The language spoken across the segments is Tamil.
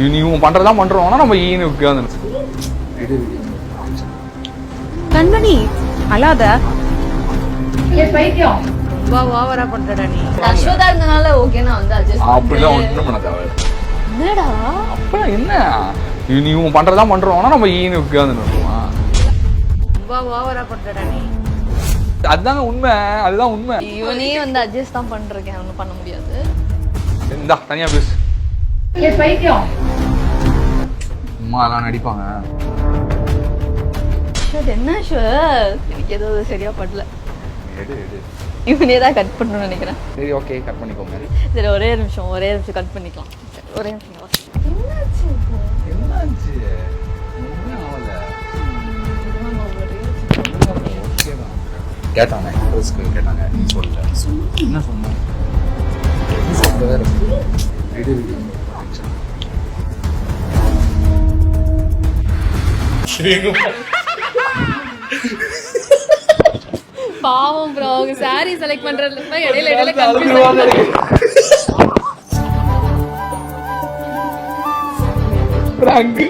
இவன் பண்றதெல்லாம் பண்றோம்னா நம்ம ஈனு உட்காந்து கண்மணி அழாத. பைத்தியம் வா ஓவரா பண்றடா நீ. அஸ்வதா இருந்தனால ஓகேனா வந்து அட்ஜஸ்ட் அப்படிலாம் ஒண்ணும் பண்ண தேவை. என்னடா அப்பலாம் என்ன இவன் பண்றதெல்லாம் பண்றோம்னா நம்ம ஈனு உட்காந்து வா ஓவரா பண்றடா நீ. அதுதாங்க உண்மை, அதுதான் உண்மை. இவனே வந்து அட்ஜஸ்ட் தான் பண்றேன், ஒன்றும் பண்ண முடியாது. இந்தா தனியா பேசு. பைத்தியம் அம்மா எல்லாம் நடிப்பாங்க. என்ன எனக்கு எதுவும் சரியா படல. எடு எடு. இவனே தான் கட் பண்ணணும்னு நினைக்கிறேன். சரி ஓகே கட் பண்ணிக்கோங்க. சரி ஒரே நிமிஷம் கட் பண்ணிக்கலாம். ஒரே நிமிஷம். என்னாச்சு என்னாச்சு? ஒண்ணும் ஆகல. கேட்டாங்க கேட்டாங்க. நீ சொல்ல என்ன சொன்ன? நீ சொல்றதே இருக்கு. பாவம் ப்ரோ, அவங்க சாரி செலக்ட் பண்றதுல இடையில கன்ஃபியூஸ். பிராங்க்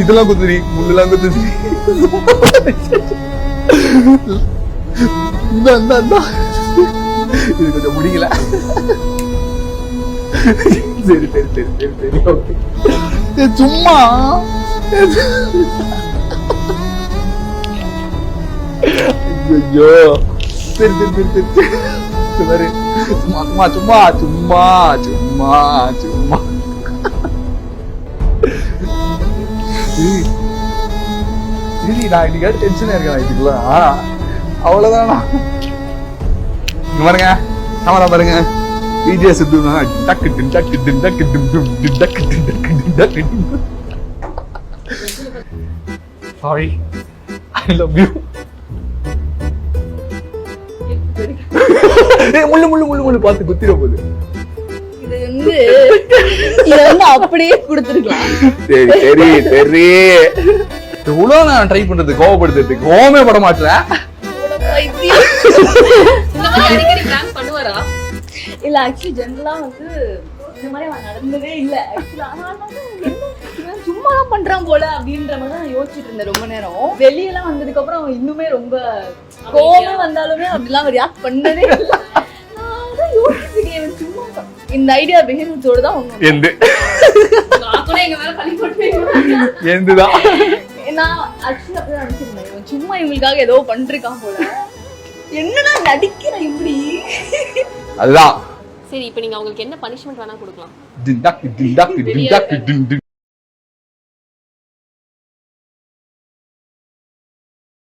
இதெல்லாம் குத்துறி முள்ளெல்லாம் குத்துறி இது கொஞ்சம் முடியல. சரி சரி சரி சரி சரி ஓகே. சும்மா ஐயோ சரி சரி சரி சரி சும்மா சும்மா சும்மா சும்மா சும்மா நான் இன்னைக்கு டென்ஷனா இருக்கேன் இதுக்குலாம். அவ்வளவுதானா? இங்க பாருங்க கேமரா பாருங்க. விஜய் சித்து டக்கு டின் டக்கு டின் டக்கு டிம் டிம் டின் டக்கு டின் டக்கு டின் டக்கு டின். Sorry I love you. முள்ளு முள்ளு முள்ளு முள்ளு பார்த்து குத்திர போகுது. இத வந்து அப்படியே கொடுத்துருக்கலாம். சரி சரி சரி. எவ்வளவு நான் ட்ரை பண்றது கோவப்படுத்துறதுக்கு, கோவமே பட மாட்டேன். இல்ல ஆக்சுவலி ஜெனரலா வந்து இந்த மாதிரி அவன் நடந்ததே இல்ல. சும்மா தான் பண்றான் போல அப்படின்ற மாதிரி தான் யோசிச்சுட்டு இருந்தேன் ரொம்ப நேரம். வெளியெல்லாம் வந்ததுக்கு அப்புறம் அவன் இன்னுமே ரொம்ப கோவம் வந்தாலுமே அப்படிலாம் ரியாக்ட் பண்ணதே இல்ல. நான் யோசிச்சிருக்கேன் சும்மா இந்த ஐடியா பிஹேவியர்ஸோட தான் எந்து எங்க மேல பழி போட்டு எந்துதான். நான் ஆக்சுவலி அப்படிதான் நினைச்சிருந்தேன். இவன் சும்மா இவங்களுக்காக ஏதோ பண்றான் போல. என்னடா நடிக்கிற இப்படி? அதுதான். சரி, இப்போ நீங்க அவங்களுக்கு என்ன பனிஷ்மென்ட் வேணா கொடுக்கலாம்? டின் டக்கு டின் டக்கு டின் டக்கு டின் டின்.